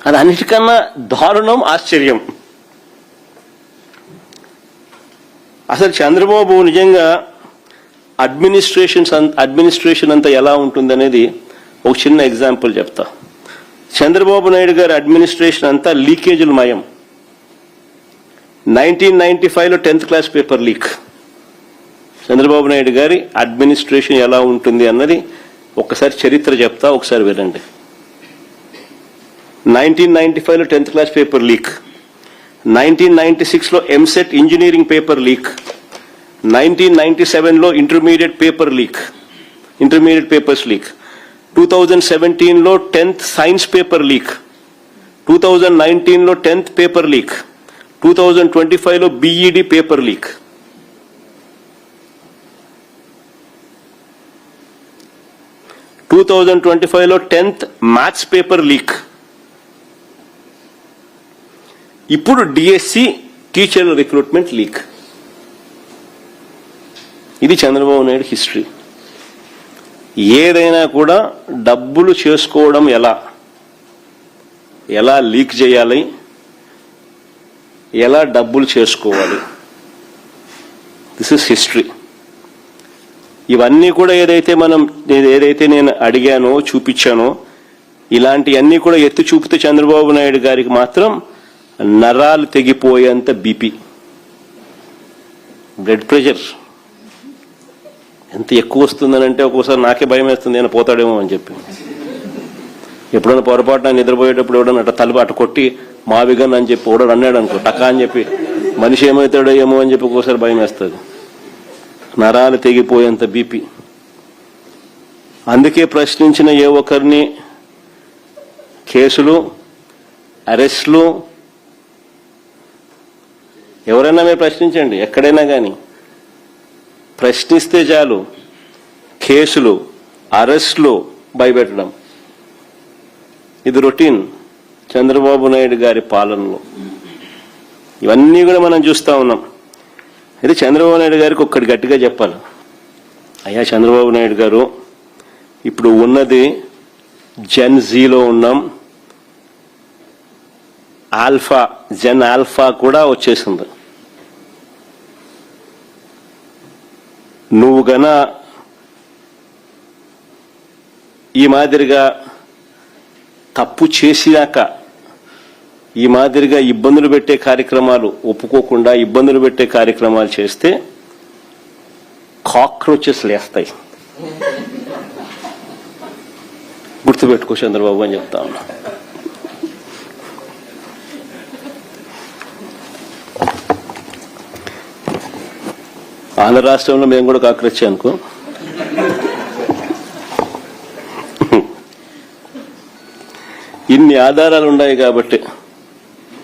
అది అన్నిటికన్నా దారుణం, ఆశ్చర్యం. అసలు చంద్రబాబు నిజంగా అడ్మినిస్ట్రేషన్ అంతా ఎలా ఉంటుందనేది ఒక చిన్న ఎగ్జాంపుల్ చెప్తా. చంద్రబాబు నాయుడు గారి అడ్మినిస్ట్రేషన్ అంతా లీకేజీలు మయం. 1995లో 10th class paper leak. Chandrababu Naidu గారి అడ్మినిస్ట్రేషన్ ఎలా ఉంటుంది అన్నది ఒకసారి చరిత్ర చెప్తా, ఒకసారి వినండి. 1995లో 10th క్లాస్ పేపర్ లీక్, 1996లో ఎంసెట్ ఇంజనీరింగ్ పేపర్ లీక్, 1997లో ఇంటర్మీడియట్ పేపర్స్ లీక్, 2017లో 10th సైన్స్ పేపర్ లీక్, 2019లో 10th పేపర్ లీక్, 2025లో బీఈడి పేపర్ లీక్. టూ 2025లో 10th మ్యాథ్స్ పేపర్ లీక్. ఇప్పుడు డిఎస్సి టీచర్ల రిక్రూట్మెంట్ లీక్. ఇది చంద్రబాబు నాయుడు హిస్టరీ. ఏదైనా కూడా డబ్బులు చేసుకోవడం ఎలా లీక్ చేయాలి, ఎలా డబ్బులు చేసుకోవాలి, దిస్ ఇస్ హిస్టరీ. ఇవన్నీ కూడా ఏదైతే నేను అడిగానో, చూపించానో, ఇలాంటివన్నీ కూడా ఎత్తి చూపితే చంద్రబాబు నాయుడు గారికి మాత్రం నరాలు తెగిపోయేంత బీపీ, బ్లడ్ ప్రెషర్ ఎంత ఎక్కువ వస్తుందనంటే ఒక్కోసారి నాకే భయం వేస్తుంది, నేను పోతాడేమో అని చెప్పి. ఎప్పుడైనా పొరపాటున నిద్రపోయేటప్పుడు ఎవడన్నా అట్లా తలుపు అట్ట కొట్టి మావిగన్ అని చెప్పి ఎవడో అన్నాడు అనుకో, టక్కా అని చెప్పి మనిషి ఏమవుతాడో ఏమో అని చెప్పి ఒక్కోసారి భయం వేస్తుంది. నరాలు తెగిపోయేంత బీపీ. అందుకే ప్రశ్నించిన ఏ ఒక్కరిని కేసులు, అరెస్టులు, ఎవరైనా మీరు ప్రశ్నించండి, ఎక్కడైనా కానీ ప్రశ్నిస్తే చాలు కేసులు, అరెస్టులు, భయపెట్టడం. ఇది రొటీన్ చంద్రబాబు నాయుడు గారి పాలనలో. ఇవన్నీ కూడా మనం చూస్తా ఉన్నాం. అయితే చంద్రబాబు నాయుడు గారికి ఒక్కటి గట్టిగా చెప్పాలి. అయ్యా చంద్రబాబు నాయుడు గారు, ఇప్పుడు ఉన్నది జెన్ జీలో ఉన్నాం, జెన్ ఆల్ఫా కూడా వచ్చేసింది. నువ్వు గన ఈ మాదిరిగా తప్పు చేసినాక ఈ మాదిరిగా ఇబ్బందులు పెట్టే కార్యక్రమాలు ఒప్పుకోకుండా ఇబ్బందులు పెట్టే కార్యక్రమాలు చేస్తే కాక్రోచెస్ లేస్తాయి. గుర్తుపెట్టుకో చంద్రబాబు అని చెప్తా ఉన్నా. ఆంధ్ర రాష్ట్రంలో మేము కూడా కాక్రోచ్ అనుకో. ఇన్ని ఆధారాలు ఉన్నాయి కాబట్టి